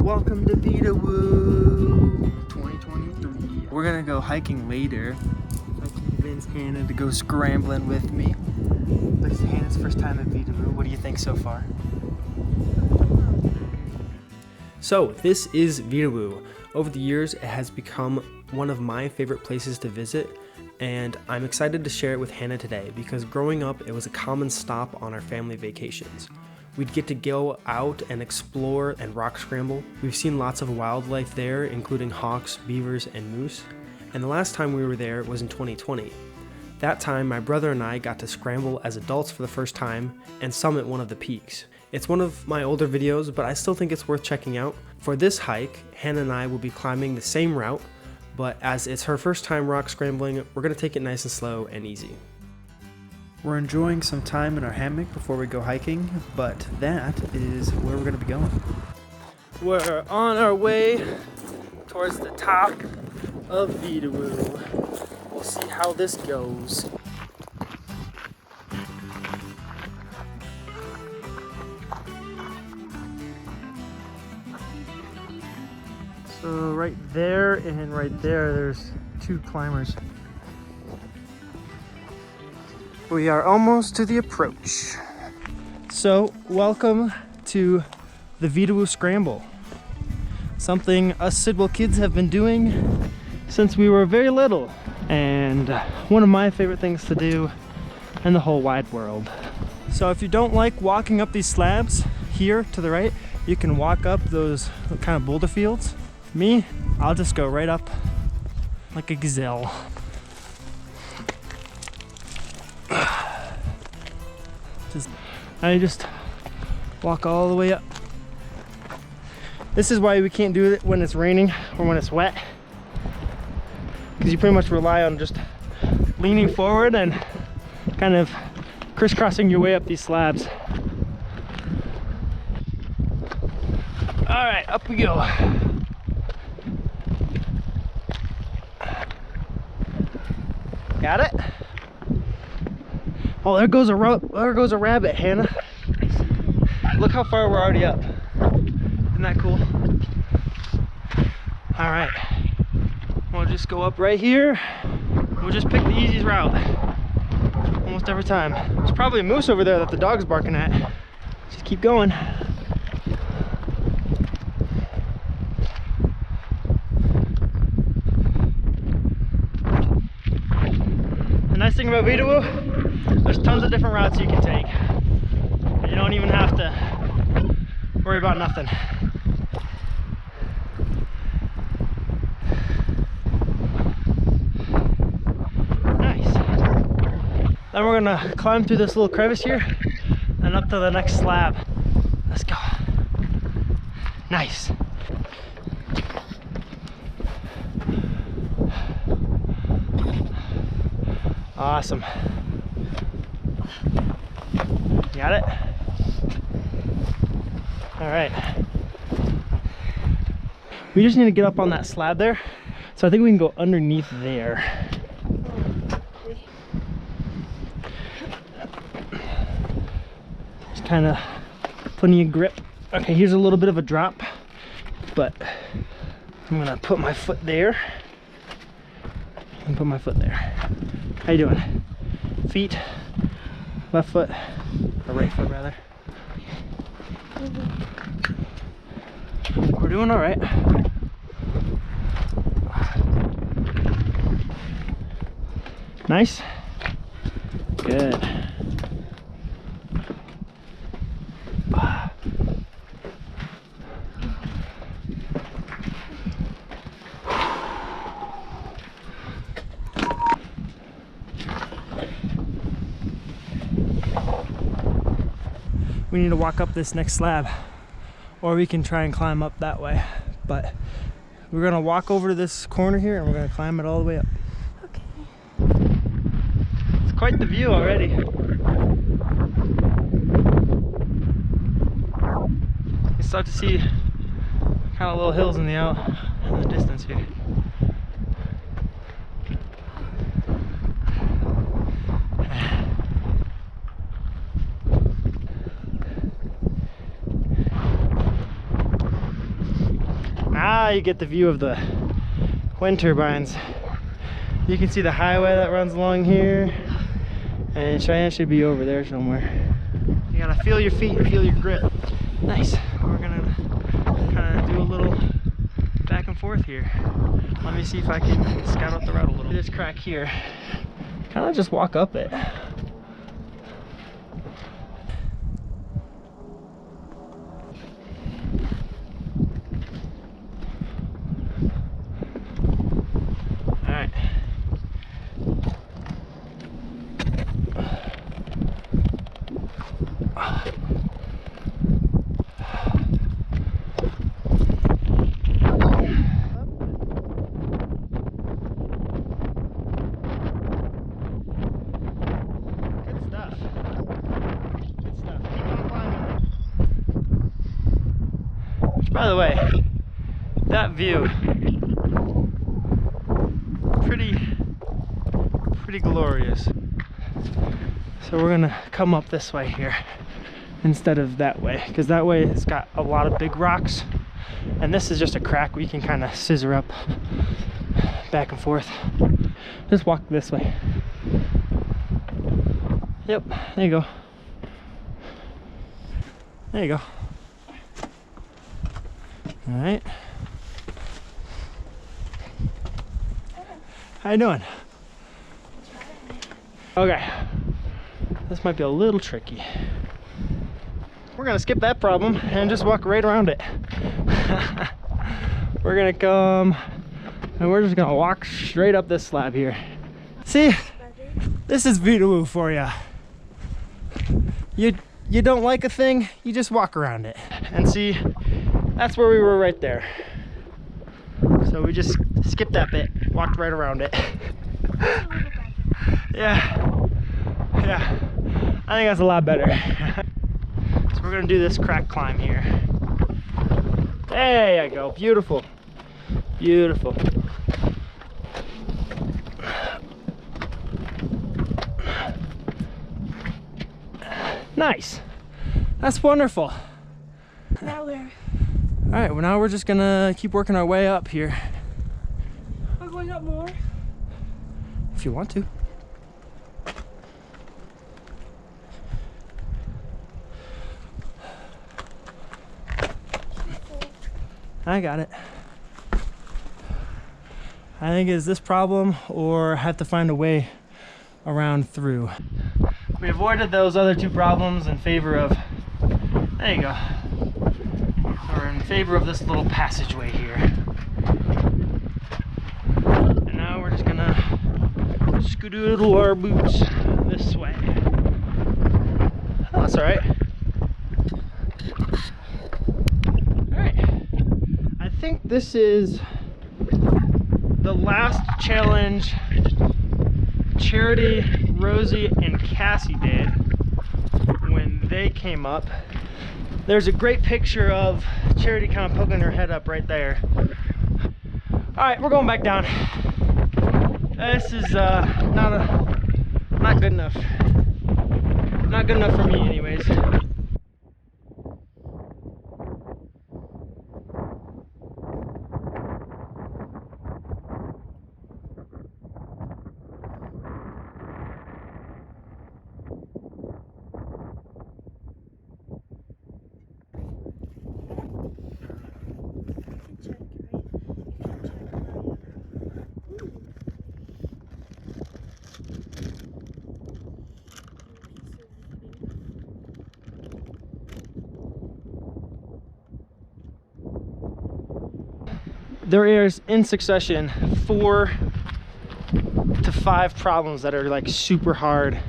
Welcome to Vedauwoo 2023. We're gonna go hiking later. I convinced Hannah to go scrambling with me. This is Hannah's first time at Vedauwoo. What do you think so far? So this is Vedauwoo. Over the years, it has become one of my favorite places to visit, and I'm excited to share it with Hannah today because growing up, it was a common stop on our family vacations. We'd get to go out and explore and rock scramble. We've seen lots of wildlife there, including hawks, beavers, and moose. And the last time we were there was in 2020. That time, my brother and I got to scramble as adults for the first time and summit one of the peaks. It's one of my older videos, but I still think it's worth checking out. For this hike, Hannah and I will be climbing the same route, but as it's her first time rock scrambling, we're gonna take it nice and slow and easy. We're enjoying some time in our hammock before we go hiking, but that is where we're gonna be going. We're on our way towards the top of Vedauwoo. We'll see how this goes. So right there and right there, there's two climbers. We are almost to the approach. So welcome to the Veedauwoo Scramble. Something us Sidwell kids have been doing since we were very little, and one of my favorite things to do in the whole wide world. So if you don't like walking up these slabs here to the right, you can walk up those kind of boulder fields. Me, I'll just go right up like a gazelle. I just walk all the way up. This is why we can't do it when it's raining or when it's wet, because you pretty much rely on just leaning forward and kind of crisscrossing your way up these slabs. All right, up we go. Got it? Oh, there goes a rabbit, Hannah. Look how far we're already up. Isn't that cool? All right, we'll just go up right here. We'll just pick the easiest route almost every time. There's probably a moose over there that the dog's barking at. Just keep going. The nice thing about Veedauwoo, there's tons of different routes you can take. You don't even have to worry about nothing. Nice. Then we're gonna climb through this little crevice here and up to the next slab. Let's go. Nice. Awesome. Got it? All right. We just need to get up on that slab there. So I think we can go underneath there. Just kind of putting a grip. Okay, here's a little bit of a drop, but I'm gonna put my foot there and put my foot there. How you doing? Feet, left foot, or right foot rather. We're doing all right. Nice. Good. We need to walk up this next slab, or we can try and climb up that way, but we're gonna walk over to this corner here and we're gonna climb it all the way up. Okay. It's quite the view already. You start to see kind of little hills in the distance here. Now you get the view of the wind turbines. You can see the highway that runs along here, and Cheyenne should be over there somewhere. You gotta feel your feet and feel your grip. Nice. We're gonna kind of do a little back and forth here. Let me see if I can scout out the route a little. This crack here, kind of just walk up it. By the way, that view, pretty glorious. So we're gonna come up this way here instead of that way, because that way it's got a lot of big rocks, and this is just a crack we can kind of scissor up back and forth. Just walk this way. Yep, there you go. There you go. All right. How you doing? Okay. This might be a little tricky. We're gonna skip that problem and just walk right around it. We're gonna come and we're just gonna walk straight up this slab here. See, this is Veedauwoo for you. You don't like a thing, you just walk around it. And see, that's where we were right there. So we just skipped that bit, walked right around it. Yeah, I think that's a lot better. So we're gonna do this crack climb here. There you go, beautiful, beautiful. Nice, that's wonderful. Now where? All right, well now we're just gonna keep working our way up here. We're going up more? If you want to. I got it. I think it's this problem or have to find a way around through. We avoided those other two problems in favor of, there you go, or in favor of this little passageway here. And now we're just gonna skedoodle our boots this way. Oh, that's all right. All right. I think this is the last challenge Charity, Rosie, and Cassie did when they came up. There's a great picture of Charity kind of poking her head up right there. All right, we're going back down. This is not good enough. Not good enough for me anyways. There is in succession 4 to 5 problems that are like super hard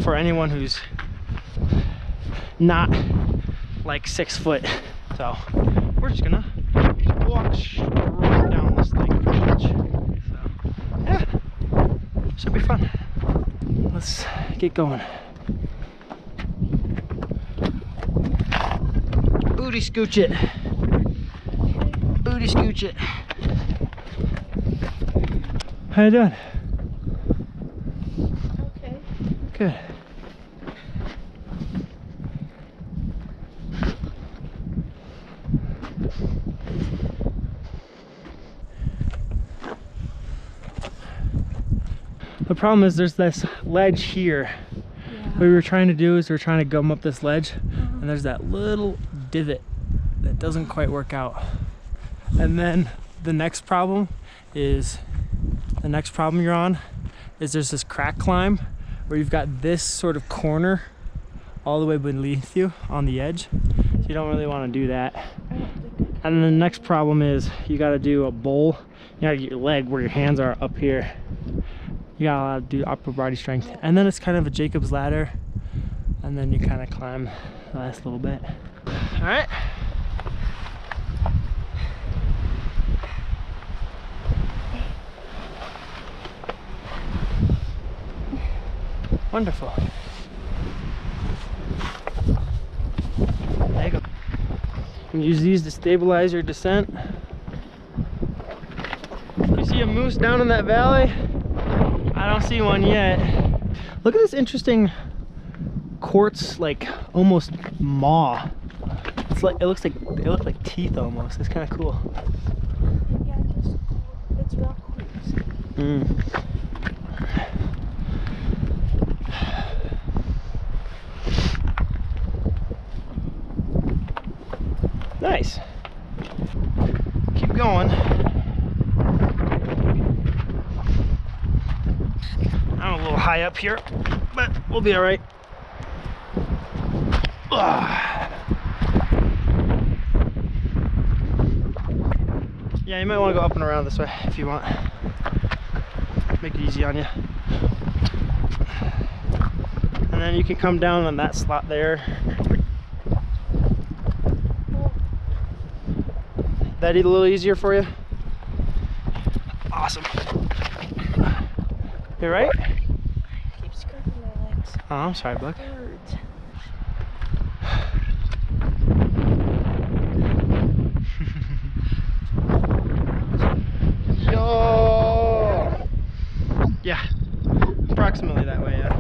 for anyone who's not like 6 foot. So we're just gonna walk straight down this thing pretty much. So yeah, should be fun. Let's get going. Booty scooch it. Booty scooch it. How you doing? Okay. Good. The problem is there's this ledge here. What we were trying to do is we're trying to gum up this ledge, and there's that little divot that doesn't quite work out. And then the next problem you're on is there's this crack climb where you've got this sort of corner all the way beneath you on the edge. So you don't really want to do that. And then the next problem is you got to do a bowl. You got to get your leg where your hands are up here. You gotta do upper body strength. And then it's kind of a Jacob's ladder. And then you kind of climb the last little bit. All right. Wonderful. There you go. You can use these to stabilize your descent. You see a moose down in that valley? I don't see one yet. Look at this interesting quartz, like almost maw. It's like it looks like teeth almost. It's kind of cool. Yeah, it's rock quartz. Nice. Keep going. I'm a little high up here, but we'll be all right. Yeah, you might want to go up and around this way if you want. Make it easy on you. And then you can come down on that slot there. That a little easier for you? Awesome. You right? Keep scraping my legs. Oh, I'm sorry, Buck. Hurts. Yo! Yeah, approximately that way, yeah.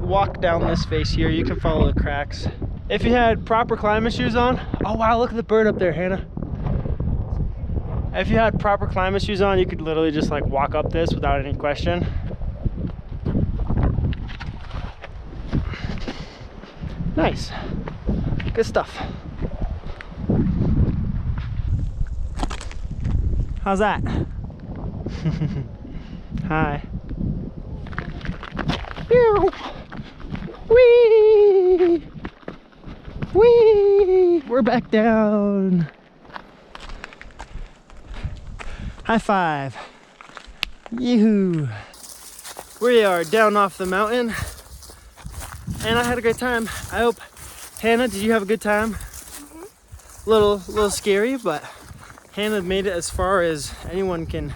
Walk down this face here, you can follow the cracks. If you had proper climbing shoes on, oh wow, look at the bird up there, Hannah. If you had proper climbing shoes on, you could literally just like walk up this without any question. Nice, good stuff. How's that? Hi. Whee! Whee! We're back down. High five. Yoo-hoo. We are down off the mountain. And I had a great time. I hope, Hannah, did you have a good time? Little scary, but Hannah made it as far as anyone can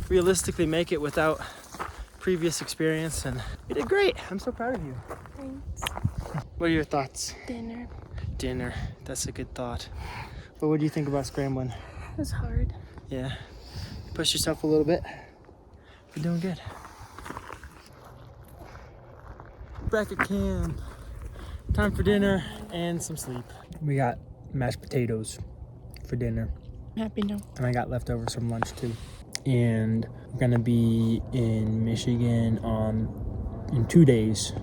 realistically make it without previous experience, and you did great. I'm so proud of you. Thanks. What are your thoughts? Dinner. That's a good thought. But what do you think about scrambling? It was hard. Yeah. Push yourself a little bit. You're doing good. Back at camp. Time for dinner and some sleep. We got mashed potatoes for dinner. Happy now. And I got leftovers from lunch too. And we're gonna be in Michigan in 2 days,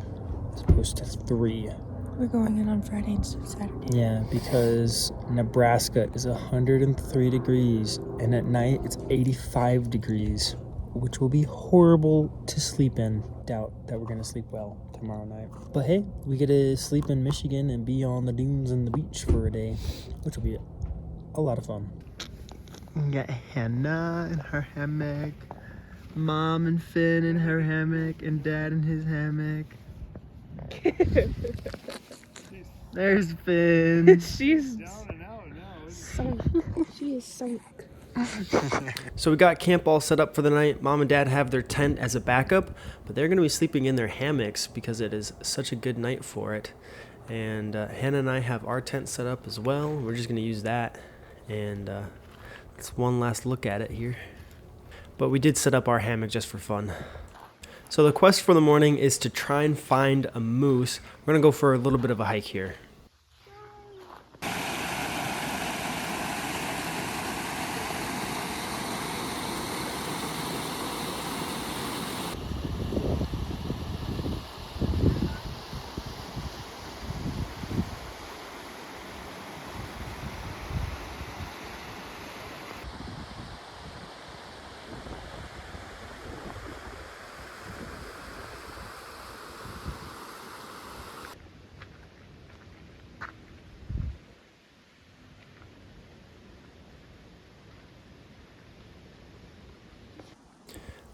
as opposed to 3. We're going in on Friday and Saturday. Yeah, because Nebraska is 103 degrees, and at night it's 85 degrees, which will be horrible to sleep in. Doubt that we're gonna sleep well tomorrow night. But hey, we get to sleep in Michigan and be on the dunes and the beach for a day, which will be a lot of fun. We got Hannah in her hammock, Mom and Finn in her hammock, and Dad in his hammock. There's Finn. She's sunk. She is sunk. So we got camp all set up for the night. Mom and Dad have their tent as a backup, but they're going to be sleeping in their hammocks because it is such a good night for it. And Hannah and I have our tent set up as well. We're just going to use that, and it's one last look at it here. But we did set up our hammock just for fun. So the quest for the morning is to try and find a moose. We're going to go for a little bit of a hike here.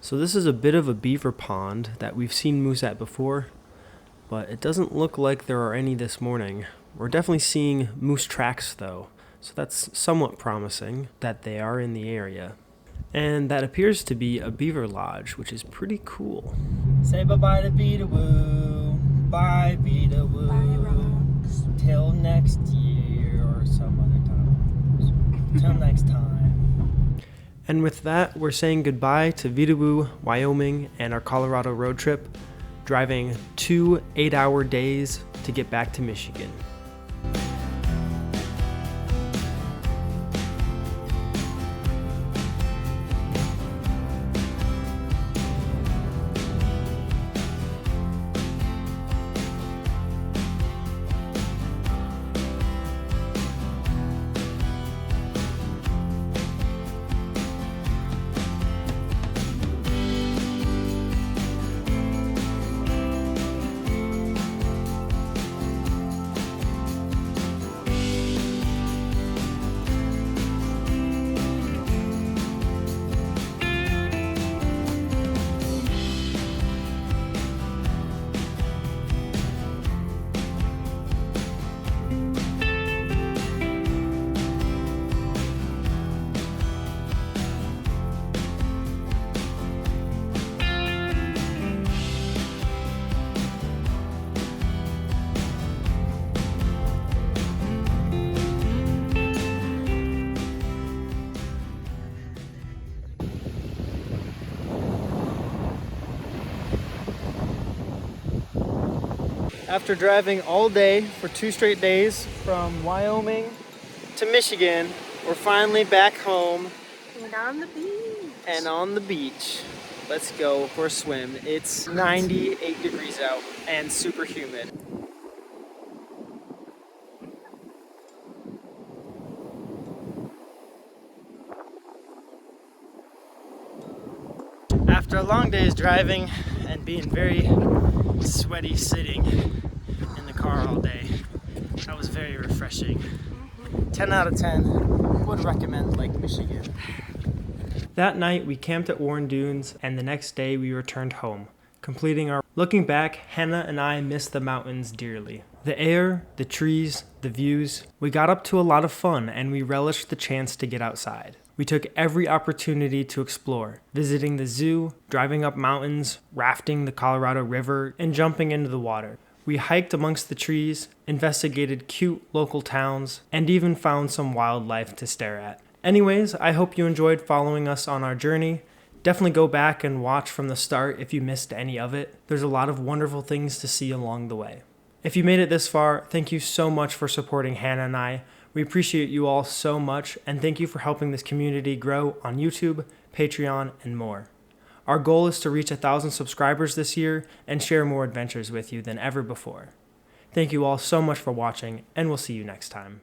So this is a bit of a beaver pond that we've seen moose at before, but it doesn't look like there are any this morning. We're definitely seeing moose tracks though, so that's somewhat promising that they are in the area. And that appears to be a beaver lodge, which is pretty cool. Say bye-bye to Veedauwoo. Bye, Veedauwoo. Bye, rocks. Till next year or some other time. Till next time. And with that, we're saying goodbye to Veedauwoo, Wyoming, and our Colorado road trip, driving 2 8-hour days to get back to Michigan. After driving all day for 2 straight days from Wyoming to Michigan, we're finally back home And on the beach. and on the beach. Let's go for a swim. It's 98 degrees out and super humid. After a long day's driving and being very sweaty sitting in the car all day, that was very refreshing. 10 out of 10, would recommend Lake Michigan. That night we camped at Warren Dunes, and the next day we returned home, completing our... Looking back, Hanna and I miss the mountains dearly. The air, the trees, the views. We got up to a lot of fun, and we relished the chance to get outside. We took every opportunity to explore, visiting the zoo, driving up mountains, rafting the Colorado River, and jumping into the water. We hiked amongst the trees, investigated cute local towns, and even found some wildlife to stare at. Anyways, I hope you enjoyed following us on our journey. Definitely go back and watch from the start if you missed any of it. There's a lot of wonderful things to see along the way. If you made it this far, thank you so much for supporting Hanna and I. We appreciate you all so much, and thank you for helping this community grow on YouTube, Patreon, and more. Our goal is to reach 1,000 subscribers this year and share more adventures with you than ever before. Thank you all so much for watching, and we'll see you next time.